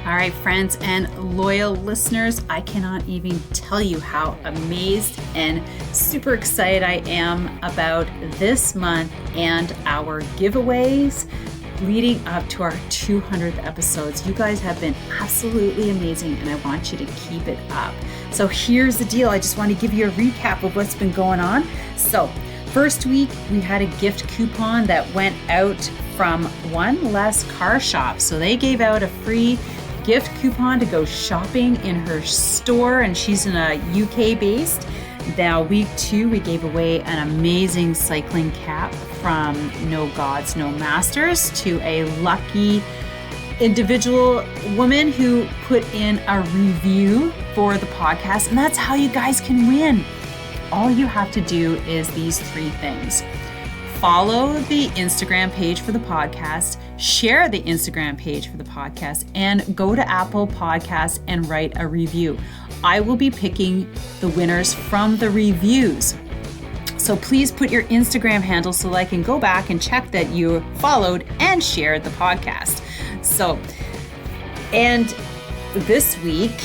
All right, friends and loyal listeners, I cannot even tell you how amazed and super excited I am about this month and our giveaways leading up to our 200th episodes. You guys have been absolutely amazing, and I want you to keep it up. So here's the deal. I just want to give you a recap of what's been going on. So first week, we had a gift coupon that went out from One Less Car Shop. So they gave out a free gift coupon to go shopping in her store, and she's in a UK based. Now week 2, we gave away an amazing cycling cap from No Gods, No Masters to a lucky individual woman who put in a review for the podcast. And that's how you guys can win. All you have to do is these 3 things. Follow the Instagram page for the podcast, share the Instagram page for the podcast, and go to Apple Podcasts and write a review. I will be picking the winners from the reviews. So please put your Instagram handle so I can go back and check that you followed and shared the podcast. So, and this week,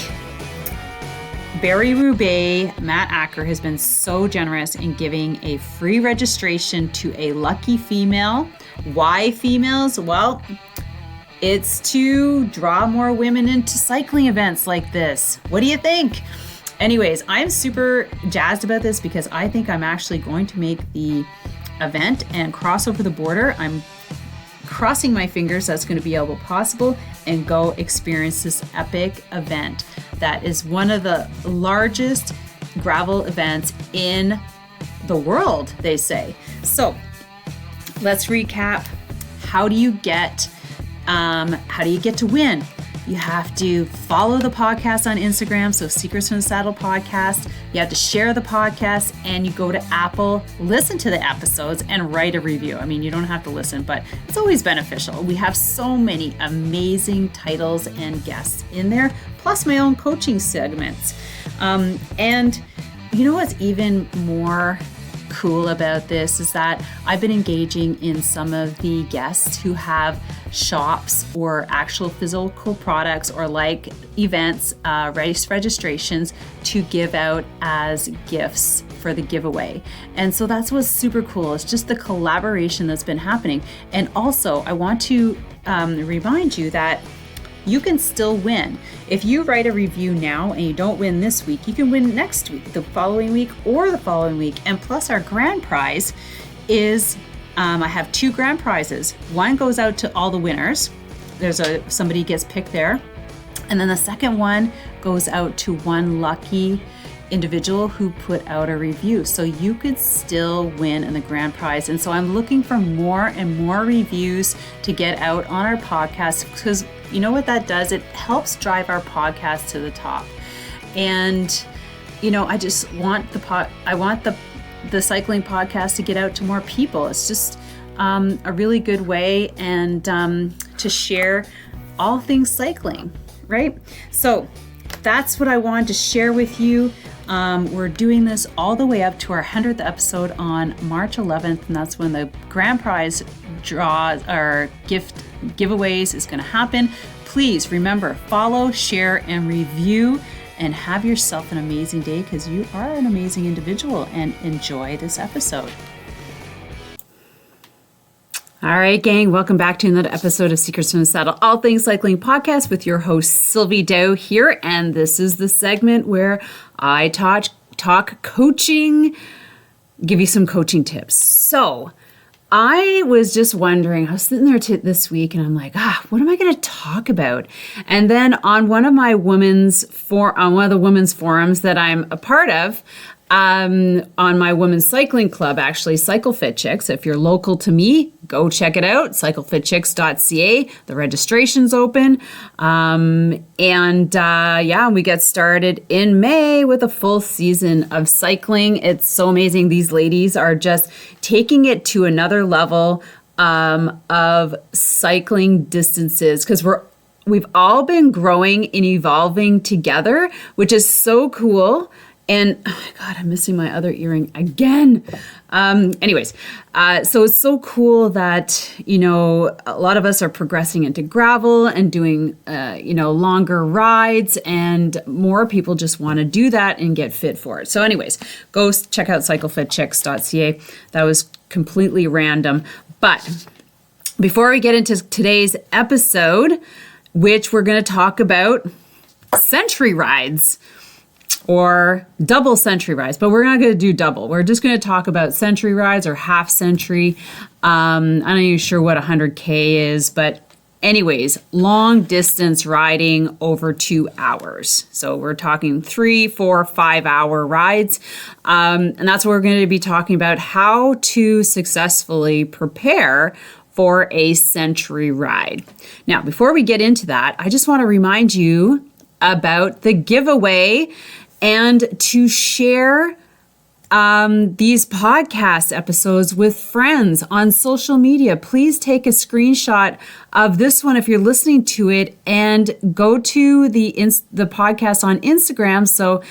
Barry Roubaix, Matt Acker has been so generous in giving a free registration to a lucky female. Why females? Well, it's to draw more women into cycling events like this. What do you think? Anyways, I'm super jazzed about this because I think I'm actually going to make the event and cross over the border. I'm crossing my fingers that's going to be able possible and go experience this epic event that is one of the largest gravel events in the world, they say. So let's recap. How do you get to win? You have to follow the podcast on Instagram, so Secrets from the Saddle Podcast. You have to share the podcast, and you go to Apple, listen to the episodes, and write a review. I mean, you don't have to listen, but it's always beneficial. We have so many amazing titles and guests in there, plus my own coaching segments. And you know what's even more cool about this is that I've been engaging in some of the guests who have shops or actual physical products or like events, race registrations to give out as gifts for the giveaway. And so that's what's super cool. It's just the collaboration that's been happening. And also I want to remind you that you can still win. If you write a review now and you don't win this week, you can win next week, the following week, or the following week. And plus our grand prize is, I have 2 grand prizes. One goes out to all the winners. Somebody gets picked there. And then the second one goes out to one lucky individual who put out a review. So you could still win in the grand prize. And so I'm looking for more and more reviews to get out on our podcast, because you know what that does? It helps drive our podcast to the top. And you know, I just want the cycling podcast to get out to more people. It's just a really good way and to share all things cycling, right? So that's what I wanted to share with you. We're doing this all the way up to our 100th episode on March 11th, and that's when the grand prize draws or giveaways is going to happen. Please remember, follow, share, and review, and have yourself an amazing day, because you are an amazing individual, and enjoy this episode. All right, gang, welcome back to another episode of Secrets from the Saddle, all things cycling podcast with your host, Sylvie Dow here. And this is the segment where I talk coaching, give you some coaching tips. So I was just wondering, I was sitting there this week and I'm like, what am I going to talk about? And then on one of the women's forums that I'm a part of, on my women's cycling club, actually, Cycle Fit Chicks. If you're local to me, go check it out, cyclefitchicks.ca. The registration's open. We get started in May with a full season of cycling. It's so amazing. These ladies are just taking it to another level of cycling distances, because we've all been growing and evolving together, which is so cool. And oh God, I'm missing my other earring again. Anyways, so it's so cool that, a lot of us are progressing into gravel and doing, longer rides, and more people just want to do that and get fit for it. So anyways, go check out cyclefitchicks.ca. That was completely random. But before we get into today's episode, which we're going to talk about century rides, or double century rides, but we're not going to do double. We're just going to talk about century rides or half century. I'm not even sure what 100K is, but anyways, long distance riding over 2 hours. So we're talking 3, 4, 5 hour rides. And that's what we're going to be talking about, how to successfully prepare for a century ride. Now, before we get into that, I just want to remind you about the giveaway and to share these podcast episodes with friends on social media. Please take a screenshot of this one if you're listening to it and go to the podcast on Instagram. So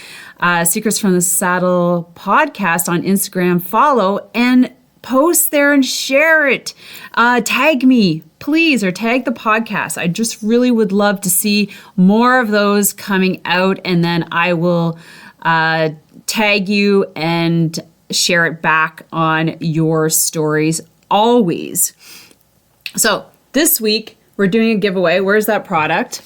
Secrets from the Saddle podcast on Instagram, follow and post there and share it. Tag me, please, or tag the podcast. I just really would love to see more of those coming out, and then I will tag you and share it back on your stories always. So this week we're doing a giveaway. Where's that product?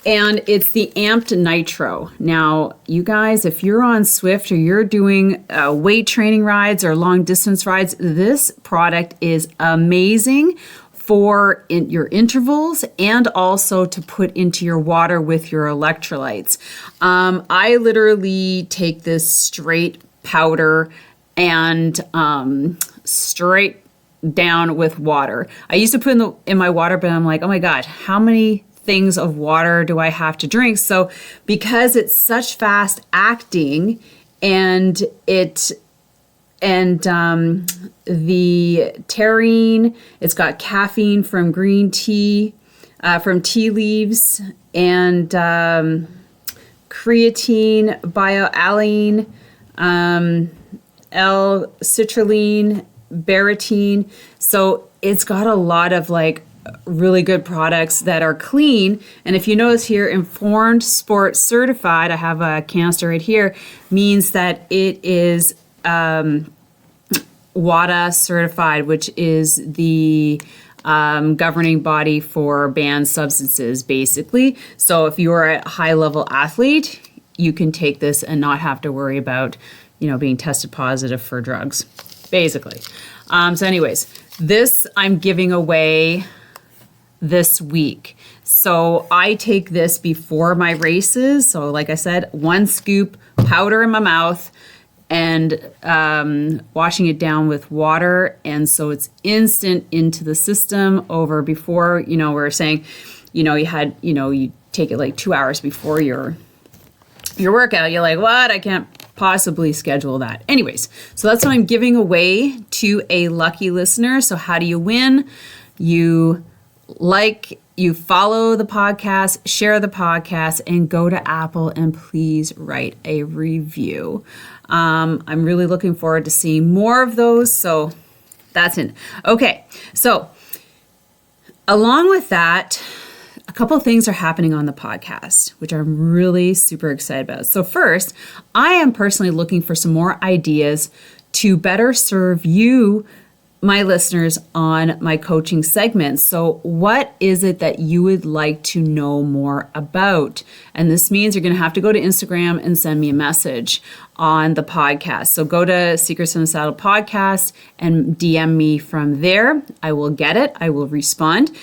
And it's the Amped Nitro. Now, you guys, if you're on Swift or you're doing weight training rides or long distance rides, this product is amazing for your intervals and also to put into your water with your electrolytes. I literally take this straight powder and straight down with water. I used to put in my water, but I'm like, oh my God, how many things of water do I have to drink? So because it's such fast acting and the taurine, it's got caffeine from green tea, from tea leaves, and creatine, bioalanine, L-citrulline, baratin. So it's got a lot of really good products that are clean. And if you notice here, Informed Sport Certified, I have a canister right here, means that it is WADA certified, which is the governing body for banned substances, basically. So if you're a high-level athlete, you can take this and not have to worry about, being tested positive for drugs, basically. So anyways, this I'm giving away this week. So I take this before my races. So like I said, 1 scoop powder in my mouth and washing it down with water. And so it's instant into the system over before, we were saying, you take it 2 hours before your workout. You're like, what? I can't possibly schedule that. Anyways, so that's what I'm giving away to a lucky listener. So how do you win? You follow the podcast, share the podcast, and go to Apple and please write a review. I'm really looking forward to seeing more of those. So that's it. Okay. So along with that, a couple of things are happening on the podcast, which I'm really super excited about. So first, I am personally looking for some more ideas to better serve you, my listeners, on my coaching segments. So what is it that you would like to know more about? And this means you're going to have to go to Instagram and send me a message on the podcast. So go to Secrets from the Saddle podcast and DM me from there. I will get it. I will respond.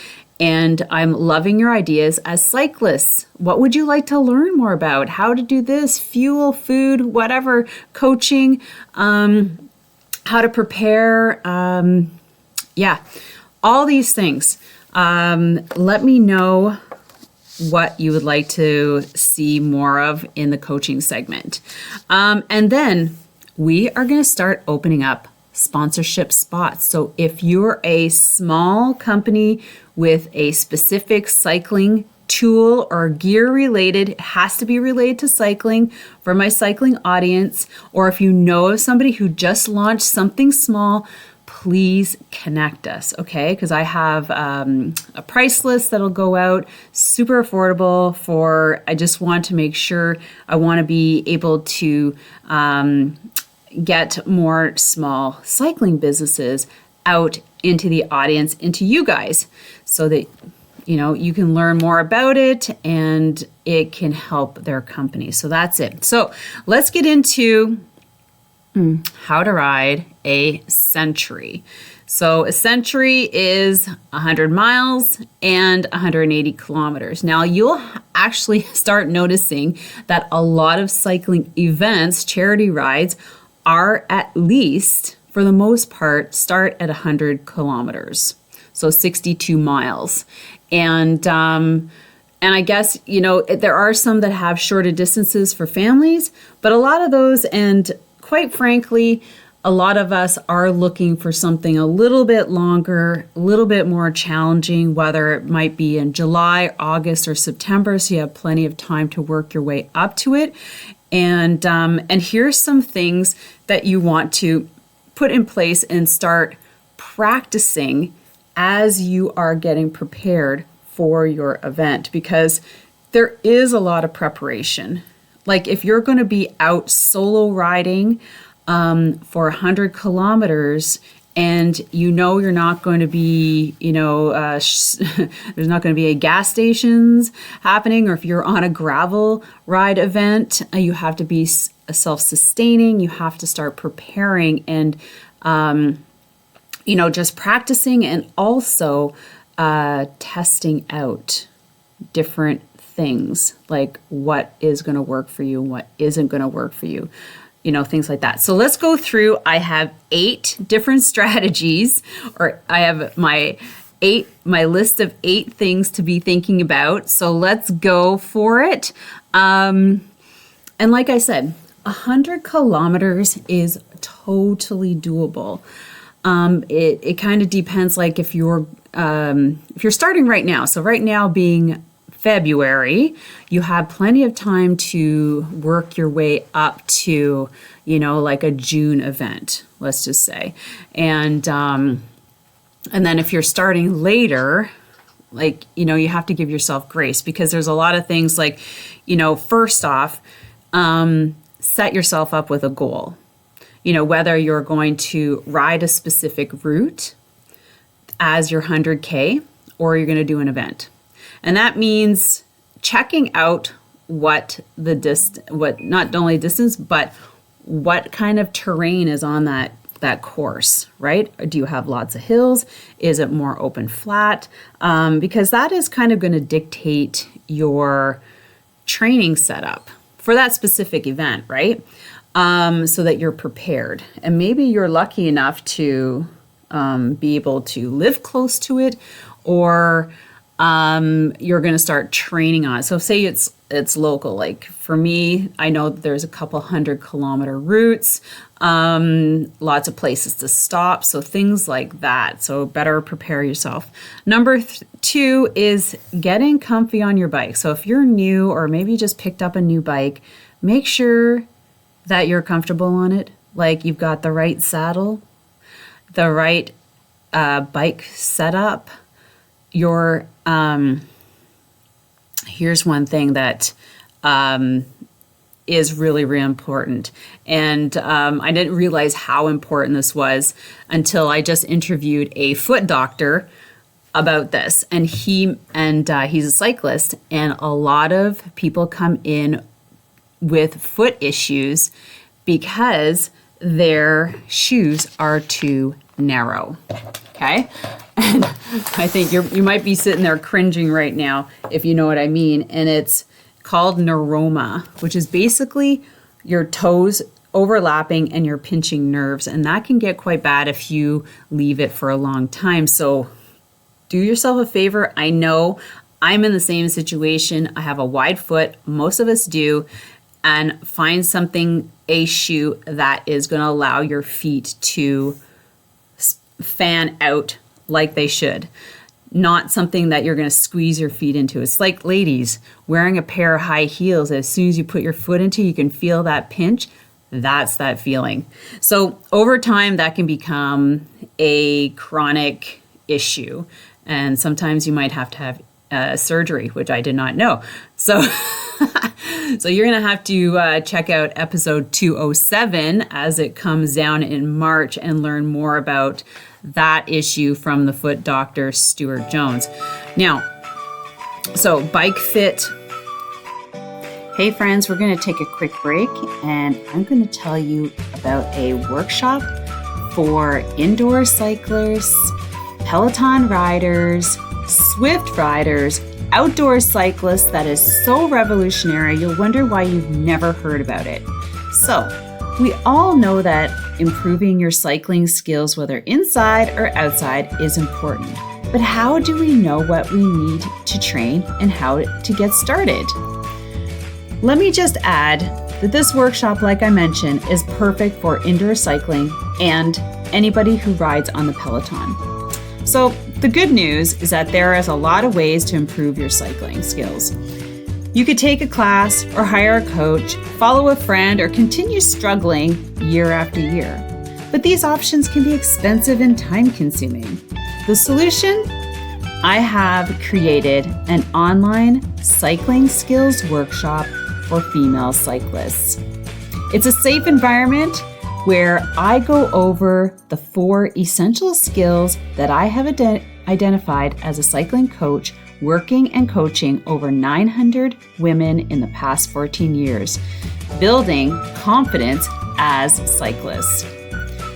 And I'm loving your ideas as cyclists. What would you like to learn more about? How to do this, fuel, food, whatever, coaching, how to prepare, all these things. Let me know what you would like to see more of in the coaching segment. And then we are going to start opening up sponsorship spots. So if you're a small company with a specific cycling tool or gear related, it has to be related to cycling for my cycling audience. Or if you know of somebody who just launched something small, please connect us, okay? Because I have a price list that'll go out, super affordable I just want to make sure I want to be able to get more small cycling businesses out into the audience, into you guys, so that you can learn more about it and it can help their company. So that's it. So let's get into how to ride a century. So a century is 100 miles and 180 kilometers. Now you'll actually start noticing that a lot of cycling events, charity rides, are at least, for the most part, start at 100 kilometers. So 62 miles. And I guess, there are some that have shorter distances for families, but a lot of those, and quite frankly, a lot of us are looking for something a little bit longer, a little bit more challenging, whether it might be in July, August, or September, so you have plenty of time to work your way up to it. And here's some things that you want to put in place and start practicing as you are getting prepared for your event, because there is a lot of preparation. Like if you're going to be out solo riding for 100 kilometers and you're not going to be, there's not going to be a gas stations happening, or if you're on a gravel ride event, you have to be self-sustaining. You have to start preparing and, just practicing and also testing out different things, like what is going to work for you, what isn't going to work for you, things like that. So let's go through. I have 8 different strategies, or I have my list of 8 things to be thinking about. So let's go for it. And like I said, 100 kilometers is totally doable. It kind of depends, like if you're starting right now. So right now being February, you have plenty of time to work your way up to, like a June event, let's just say. And then if you're starting later, like, you have to give yourself grace, because there's a lot of things like, first off, set yourself up with a goal. Whether you're going to ride a specific route as your 100K or you're going to do an event. And that means checking out what not only distance, but what kind of terrain is on that course, right? Do you have lots of hills? Is it more open flat? Because that is kind of going to dictate your training setup for that specific event, right? So that you're prepared. And maybe you're lucky enough to be able to live close to it, or you're going to start training on it. So say it's local. Like for me, I know that there's a couple 100-kilometer routes, lots of places to stop. So things like that. So better prepare yourself. Number 2 is getting comfy on your bike. So if you're new, or maybe you just picked up a new bike, make sure that you're comfortable on it. Like you've got the right saddle, the right bike setup. Here's one thing that is really, really important. And I didn't realize how important this was until I just interviewed a foot doctor about this. And he's a cyclist, and a lot of people come in with foot issues because their shoes are too narrow. Okay? And I think you might be sitting there cringing right now, if you know what I mean. And it's called neuroma, which is basically your toes overlapping and you're pinching nerves. And that can get quite bad if you leave it for a long time. So do yourself a favor. I know I'm in the same situation. I have a wide foot. Most of us do. And find a shoe that is going to allow your feet to fan out like they should. not something that you're going to squeeze your feet into. It's like, ladies, wearing a pair of high heels. As soon as you put your foot into, you can feel that pinch. That's that feeling. So over time, that can become a chronic issue. And sometimes you might have to have surgery, which I did not know. So, so you're going to have to check out episode 207 as it comes down in March and learn more about that issue from the foot doctor, Stuart Jones. Now, so Bike Fit. Hey friends, we're going to take a quick break and I'm going to tell you about a workshop for indoor cyclists, Peloton riders, Swift riders, outdoor cyclists that is so revolutionary you'll wonder why you've never heard about it. So, we all know that improving your cycling skills, whether inside or outside, is important. But how do we know what we need to train and how to get started? Let me just add that this workshop, like I mentioned, is perfect for indoor cycling and anybody who rides on the Peloton. So the good news is that there is a lot of ways to improve your cycling skills. You could take a class or hire a coach, follow a friend, or continue struggling year after year. But these options can be expensive and time-consuming. The solution? I have created an online cycling skills workshop for female cyclists. It's a safe environment where I go over the 4 essential skills that I have identified as a cycling coach working and coaching over 900 women in the past 14 years, building confidence as cyclists.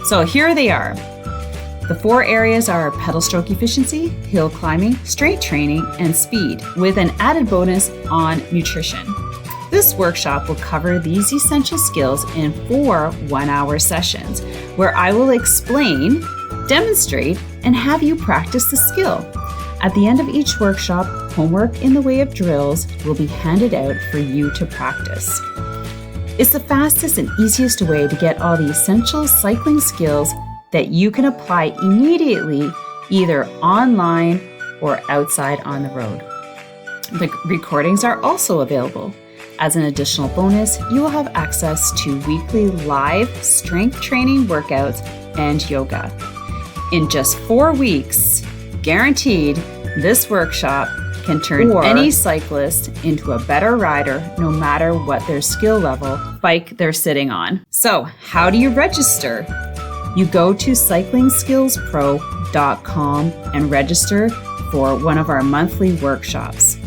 So here they are. The 4 areas are pedal stroke efficiency, hill climbing, strength training, and speed, with an added bonus on nutrition. This workshop will cover these essential skills in 4 one-hour sessions, where I will explain, demonstrate, and have you practice the skill. At the end of each workshop, homework in the way of drills will be handed out for you to practice. It's the fastest and easiest way to get all the essential cycling skills that you can apply immediately, either online or outside on the road. The recordings are also available. As an additional bonus, you will have access to weekly live strength training workouts and yoga. In just 4 weeks, guaranteed, this workshop can turn any cyclist into a better rider no matter what their skill level bike they're sitting on. So, how do you register? You go to cyclingskillspro.com and register for one of our monthly workshops.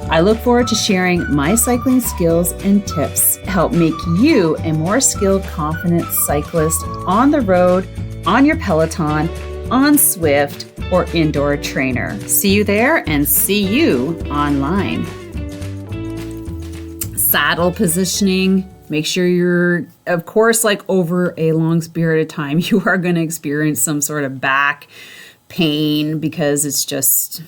I look forward to sharing my cycling skills and tips to help make you a more skilled, confident cyclist on the road, on your Peloton, on Swift, or indoor trainer. See you there and see you online. Saddle positioning. Make sure you're, of course, like over a long period of time, you are going to experience some sort of back pain because it's just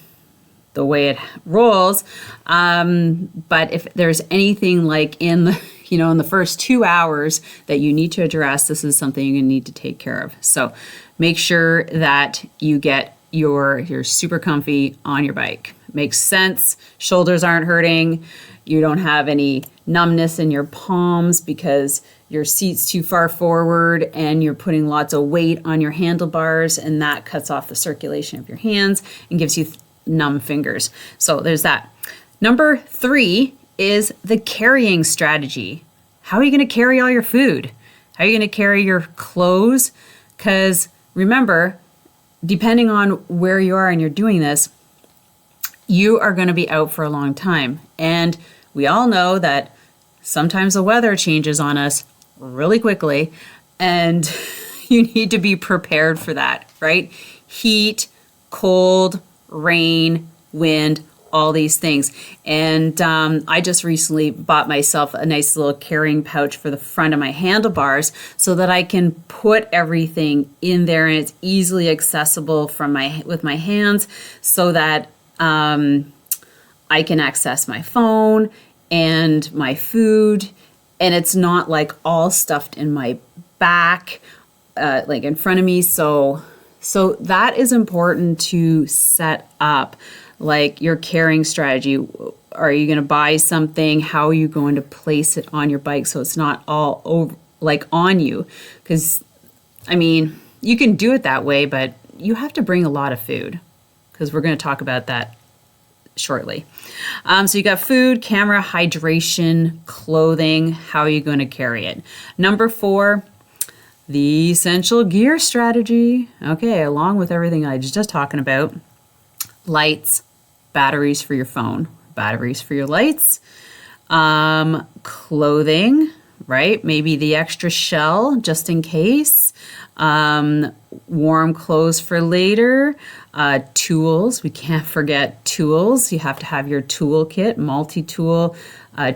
the way it rolls. But if there's anything like in the, in the first 2 hours that you need to address, this is something you're going to need to take care of. So make sure that you get you're super comfy on your bike. Makes sense. Shoulders aren't hurting. You don't have any numbness in your palms because your seat's too far forward and you're putting lots of weight on your handlebars, and that cuts off the circulation of your hands and gives you numb fingers. So there's that. Number 3 is the carrying strategy. How are you going to carry all your food? How are you going to carry your clothes? Because remember, depending on where you are and you're doing this, you are going to be out for a long time. And we all know that sometimes the weather changes on us really quickly, and you need to be prepared for that, right? Heat, cold, rain, wind, all these things. And I just recently bought myself a nice little carrying pouch for the front of my handlebars so that I can put everything in there and it's easily accessible with my hands, so that I can access my phone and my food, and it's not like all stuffed in my back, like in front of me. So So that is important to set up, like your carrying strategy. Are you going to buy something? How are you going to place it on your bike so it's not all over, like on you? Because, I mean, you can do it that way, but you have to bring a lot of food, because we're going to talk about that shortly. So you got food, camera, hydration, clothing. How are you going to carry it? Number 4, the essential gear strategy. Okay, along with everything I was just talking about, lights, batteries for your phone, batteries for your lights, clothing, right? Maybe the extra shell just in case, warm clothes for later, tools. We can't forget tools. You have to have your tool kit, multi-tool,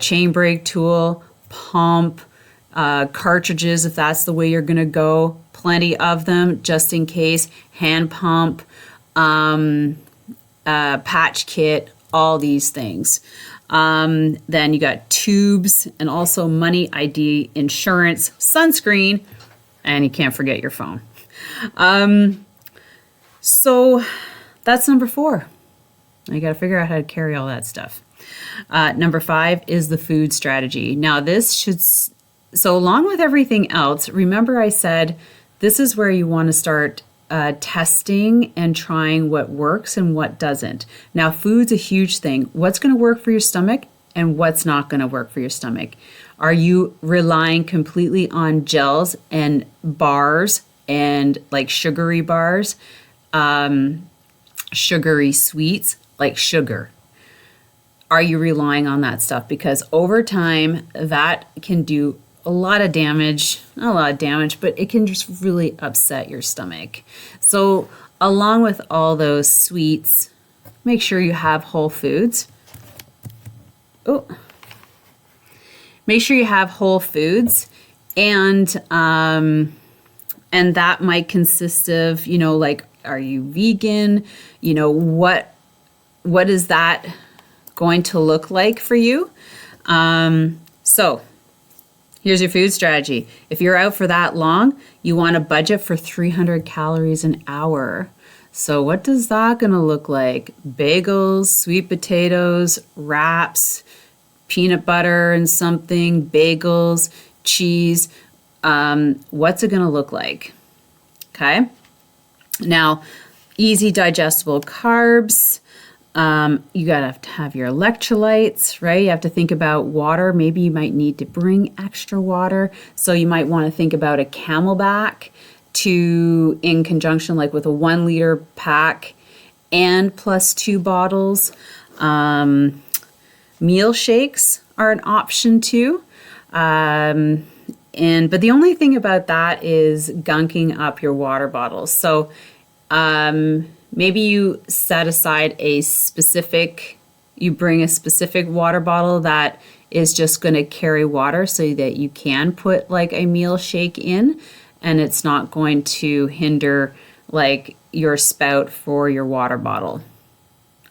chain brake tool, pump, cartridges if that's the way you're going to go. Plenty of them just in case. Hand pump, patch kit, all these things. Then you got tubes and also money, ID, insurance, sunscreen, and you can't forget your phone. So that's number 4. You got to figure out how to carry all that stuff. Number 5 is the food strategy. Now this should, so along with everything else, remember I said this is where you want to start testing and trying what works and what doesn't. Now, food's a huge thing. What's going to work for your stomach and what's not going to work for your stomach? Are you relying completely on gels and bars and like sugary bars, sugary sweets like sugar? Are you relying on that stuff? Because over time, that can do a lot of damage, not a lot of damage, but it can just really upset your stomach. So along with all those sweets, make sure you have whole foods. Make sure you have whole foods, and that might consist of, like, are you vegan? What is that going to look like for you? So here's your food strategy. If you're out for that long, you want to budget for 300 calories an hour. So what does that going to look like? Bagels, sweet potatoes, wraps, peanut butter and something, bagels, cheese. What's it going to look like? Okay. Now, easy digestible carbs. You got to have your electrolytes, right? You have to think about water. Maybe you might need to bring extra water. So you might want to think about a Camelback in conjunction like with a 1 liter pack and plus 2 bottles. Meal shakes are an option too. But the only thing about that is gunking up your water bottles. So, maybe you set aside you bring a specific water bottle that is just going to carry water so that you can put like a meal shake in, and it's not going to hinder like your spout for your water bottle.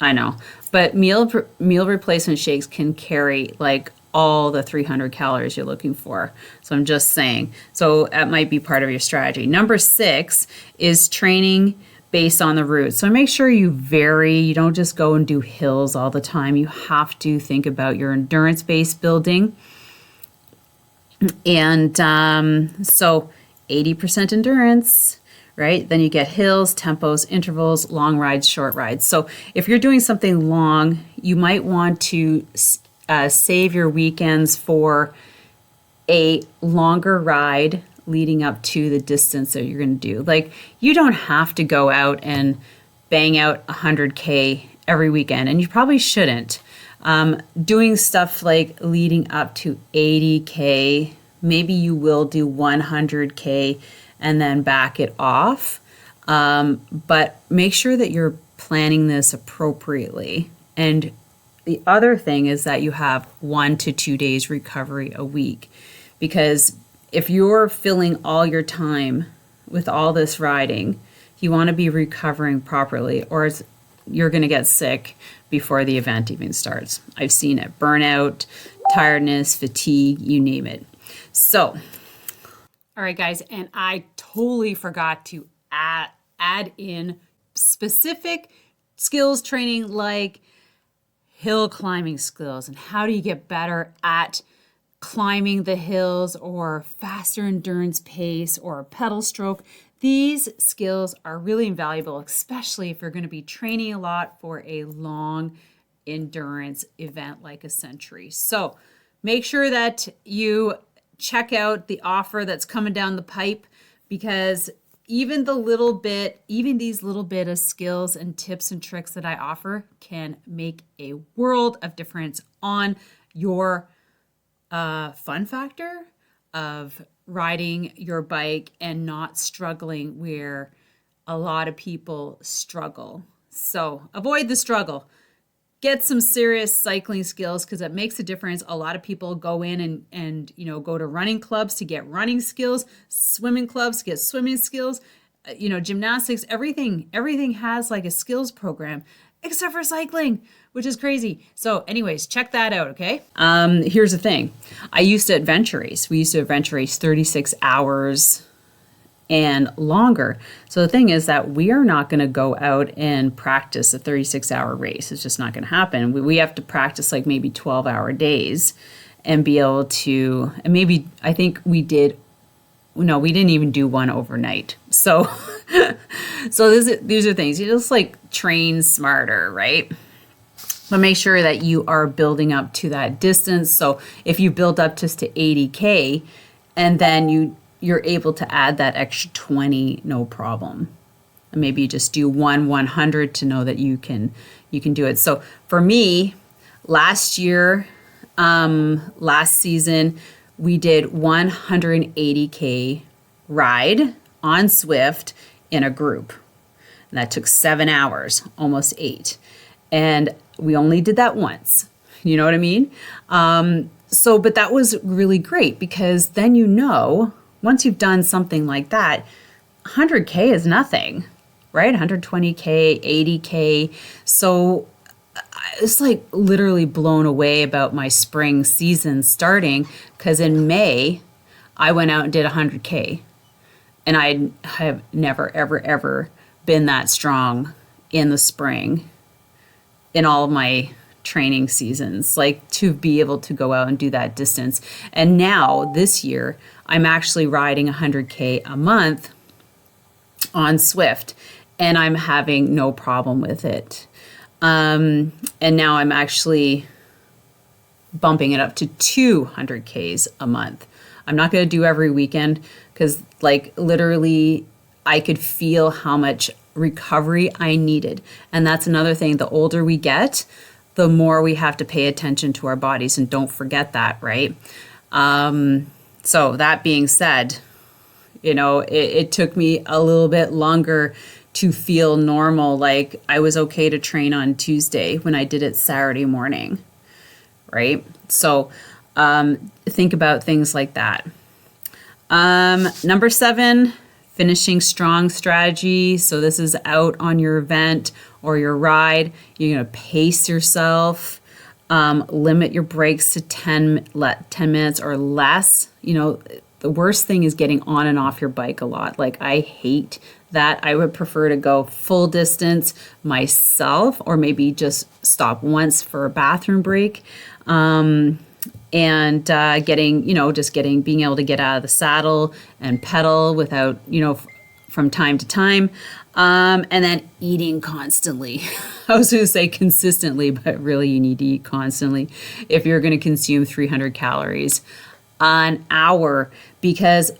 I know, but meal replacement shakes can carry like all the 300 calories you're looking for. So I'm just saying, so that might be part of your strategy. Number 6 is training based on the route. So make sure you vary. You don't just go and do hills all the time. You have to think about your endurance-based building. And so 80% endurance, right? Then you get hills, tempos, intervals, long rides, short rides. So if you're doing something long, you might want to save your weekends for a longer ride leading up to the distance that you're going to do. Like, you don't have to go out and bang out 100K every weekend, and you probably shouldn't. Doing stuff like leading up to 80K, maybe you will do 100K and then back it off. But make sure that you're planning this appropriately. And the other thing is that you have 1 to 2 days recovery a week, because if you're filling all your time with all this riding, you want to be recovering properly, or you're going to get sick before the event even starts. I've seen it. Burnout, tiredness, fatigue, you name it. So, all right, guys, and I totally forgot to add in specific skills training like hill climbing skills and how do you get better at climbing the hills or faster endurance pace or pedal stroke. These skills are really invaluable, especially if you're going to be training a lot for a long endurance event like a century. So make sure that you check out the offer that's coming down the pipe, because even these little bit of skills and tips and tricks that I offer can make a world of difference on your fun factor of riding your bike and not struggling where a lot of people struggle. So avoid the struggle. Get some serious cycling skills because it makes a difference. A lot of people go in and go to running clubs to get running skills, swimming clubs to get swimming skills, gymnastics, everything has like a skills program except for cycling, which is crazy. So anyways, check that out, okay? Here's the thing. I used to adventure race. We used to adventure race 36 hours and longer. So the thing is that we are not going to go out and practice a 36-hour race. It's just not going to happen. We have to practice like maybe 12-hour days and be able to, and maybe I think we didn't even do one overnight. So these are things. You just like train smarter, right? But make sure that you are building up to that distance. So if you build up just to 80K and then you're able to add that extra 20, no problem. And maybe you just do 100 to know that you can do it. So for me, last season, we did 180K ride on Zwift in a group. And that took 7 hours, almost 8. And we only did that once. You know what I mean? But that was really great because then once you've done something like that, 100K is nothing, right? 120K, 80K. So it's like literally blown away about my spring season starting because in May, I went out and did 100K. And I have never, ever, ever been that strong in the spring in all of my training seasons, like to be able to go out and do that distance. And now this year, I'm actually riding 100K a month on Zwift, and I'm having no problem with it. And now I'm actually bumping it up to 200Ks a month. I'm not going to do every weekend because like literally I could feel how much recovery I needed. And that's another thing. The older we get, the more we have to pay attention to our bodies. And don't forget that, right? So that being said, it took me a little bit longer to feel normal. Like I was okay to train on Tuesday when I did it Saturday morning, right? So think about things like that. Number 7, finishing strong strategy. So this is out on your event or your ride. You're going to pace yourself, limit your breaks to 10 minutes or less. The worst thing is getting on and off your bike a lot. Like I hate that. I would prefer to go full distance myself or maybe just stop once for a bathroom break. And being able to get out of the saddle and pedal without, from time to time. And then eating constantly. I was going to say consistently, but really you need to eat constantly if you're going to consume 300 calories an hour. Because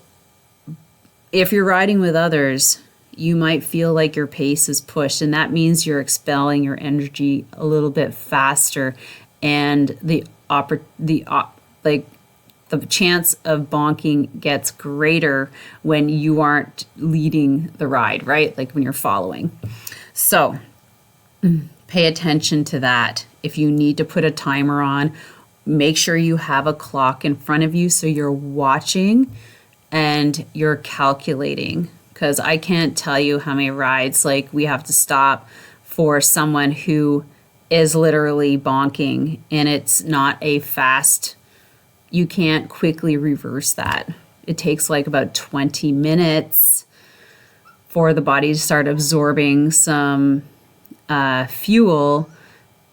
if you're riding with others, you might feel like your pace is pushed, and that means you're expelling your energy a little bit faster, and the chance of bonking gets greater when you aren't leading the ride, right? Like when you're following. So pay attention to that. If you need to put a timer on, make sure you have a clock in front of you so you're watching and you're calculating. Because I can't tell you how many rides like we have to stop for someone who is literally bonking and it's not a fast, you can't quickly reverse that. It takes like about 20 minutes for the body to start absorbing some fuel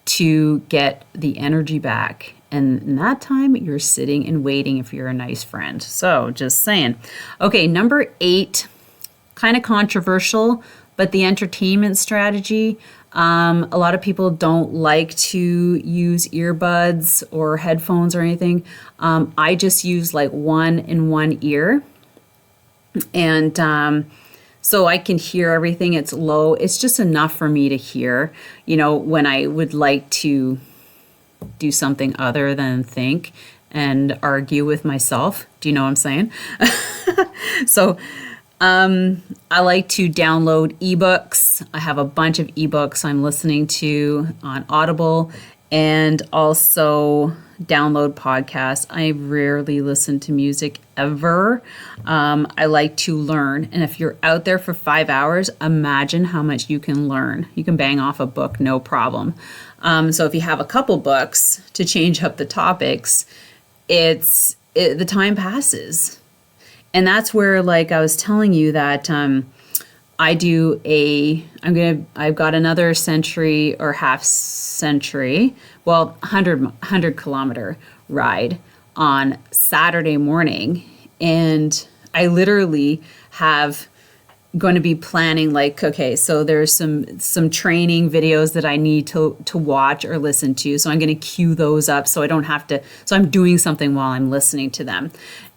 to get the energy back. And in that time, you're sitting and waiting if you're a nice friend. So just saying. Okay, number 8, kind of controversial, but the entertainment strategy. A lot of people don't like to use earbuds or headphones or anything. I just use like one in one ear. And so I can hear everything. It's low. It's just enough for me to hear, when I would like to do something other than think and argue with myself. Do you know what I'm saying? So I like to download ebooks. I have a bunch of ebooks I'm listening to on Audible, and also download podcasts. I rarely listen to music ever. I like to learn. And if you're out there for 5 hours, imagine how much you can learn. You can bang off a book, no problem. So if you have a couple books to change up the topics, the time passes. And that's where, like I was telling you, that I've got another century or half century, 100 kilometer ride on Saturday morning. And I literally have going to be planning, like, okay, so there's some training videos that I need to watch or listen to. So I'm going to queue those up so I don't have to, so I'm doing something while I'm listening to them.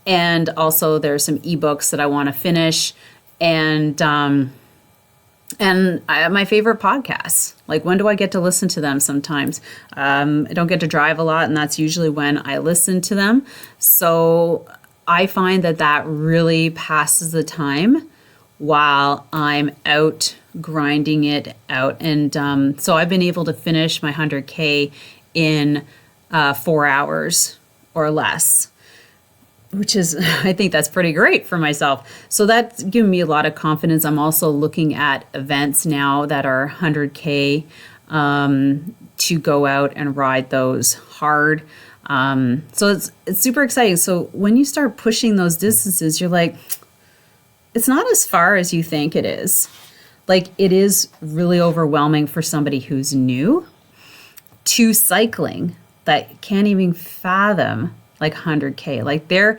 And also there's some ebooks that I want to finish, and my favorite podcasts. Like, when do I get to listen to them sometimes? I don't get to drive a lot, and that's usually when I listen to them. So I find that really passes the time while I'm out grinding it out. And so I've been able to finish my 100K in 4 hours or less, which is, I think that's pretty great for myself. So that's given me a lot of confidence. I'm also looking at events now that are 100K to go out and ride those hard. So it's super exciting. So when you start pushing those distances, you're like, it's not as far as you think it is. Like, it is really overwhelming for somebody who's new to cycling that can't even fathom like 100K. Like their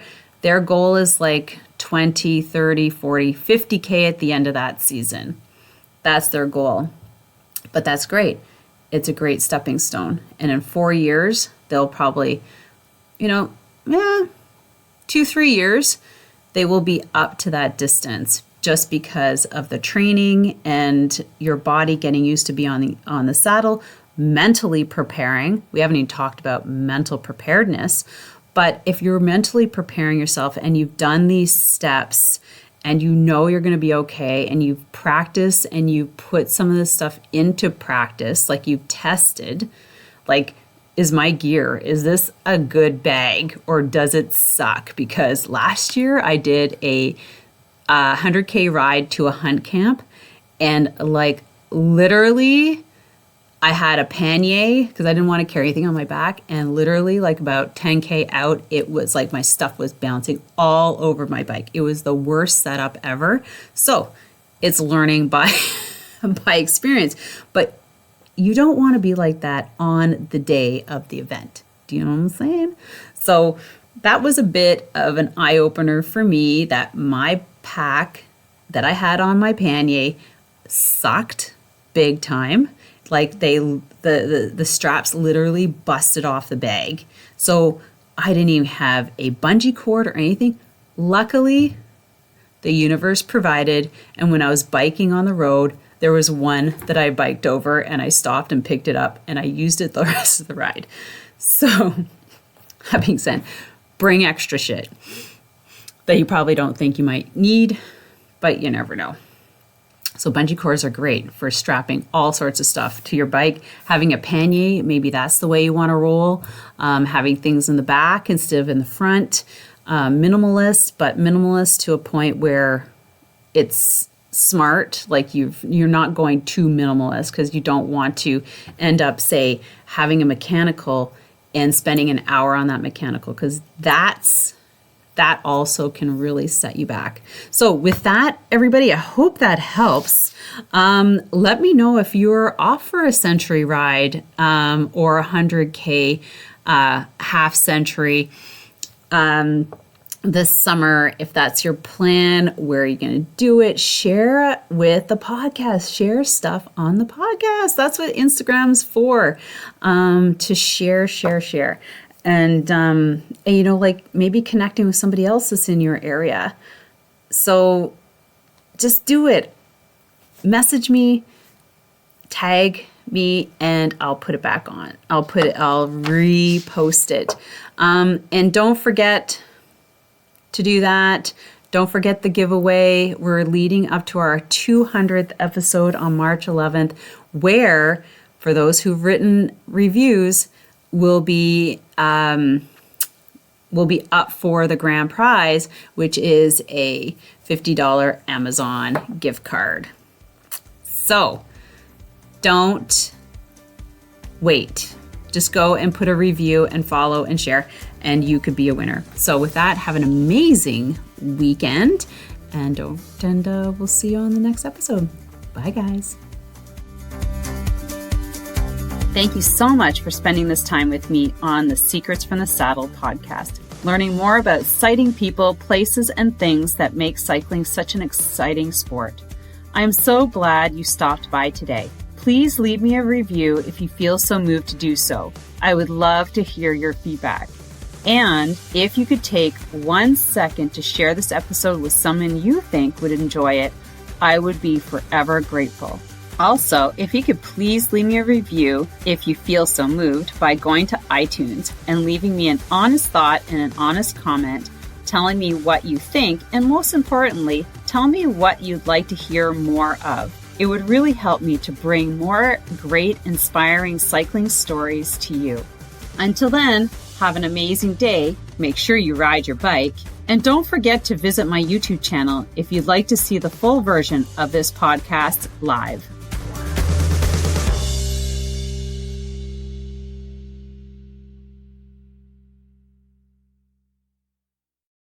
goal is like 20, 30, 40, 50K at the end of that season. That's their goal. But that's great. It's a great stepping stone. And in 4 years, they'll probably, 2-3 years, they will be up to that distance, just because of the training and your body getting used to be on the saddle, mentally preparing. We haven't even talked about mental preparedness. But if you're mentally preparing yourself and you've done these steps and you're going to be okay, and you've practiced and you've put some of this stuff into practice, like you've tested, like, is my gear, is this a good bag or does it suck? Because last year I did a 100K ride to a hunt camp, and like literally I had a pannier because I didn't want to carry anything on my back, and literally like about 10K out, it was like my stuff was bouncing all over my bike. It was the worst setup ever. So it's learning by experience, but you don't want to be like that on the day of the event. Do you know what I'm saying? So that was a bit of an eye-opener for me, that my pack that I had on my pannier sucked big time. Like the straps literally busted off the bag. So I didn't even have a bungee cord or anything. Luckily, the universe provided, and when I was biking on the road, there was one that I biked over, and I stopped and picked it up, and I used it the rest of the ride. So, that being said, bring extra shit that you probably don't think you might need, but you never know. So bungee cords are great for strapping all sorts of stuff to your bike. Having a pannier, maybe that's the way you want to roll. Having things in the back instead of in the front. Minimalist to a point where it's smart. Like you're not going too minimalist, because you don't want to end up, say, having a mechanical and spending an hour on that mechanical, because that's that also can really set you back. So with that, everybody, I hope that helps. Let me know if you're off for a century ride or 100K half century this summer. If that's your plan, where are you going to do it? Share it with the podcast. Share stuff on the podcast. That's what Instagram's for, to share. And, like maybe connecting with somebody else that's in your area. So just do it. Message me, tag me, and I'll put it back on. I'll repost it. And don't forget to do that. Don't forget the giveaway. We're leading up to our 200th episode on March 11th, where for those who've written reviews, will be up for the grand prize, which is a $50 Amazon gift card. So don't wait. Just go and put a review and follow and share, and you could be a winner. So with that, have an amazing weekend, and we'll see you on the next episode. Bye, guys. Thank you so much for spending this time with me on the Secrets from the Saddle podcast, learning more about sighting people, places, and things that make cycling such an exciting sport. I am so glad you stopped by today. Please leave me a review if you feel so moved to do so. I would love to hear your feedback. And if you could take 1 second to share this episode with someone you think would enjoy it, I would be forever grateful. Also, if you could please leave me a review if you feel so moved by going to iTunes and leaving me an honest thought and an honest comment, telling me what you think, and most importantly, tell me what you'd like to hear more of. It would really help me to bring more great, inspiring cycling stories to you. Until then, have an amazing day. Make sure you ride your bike. And don't forget to visit my YouTube channel if you'd like to see the full version of this podcast live.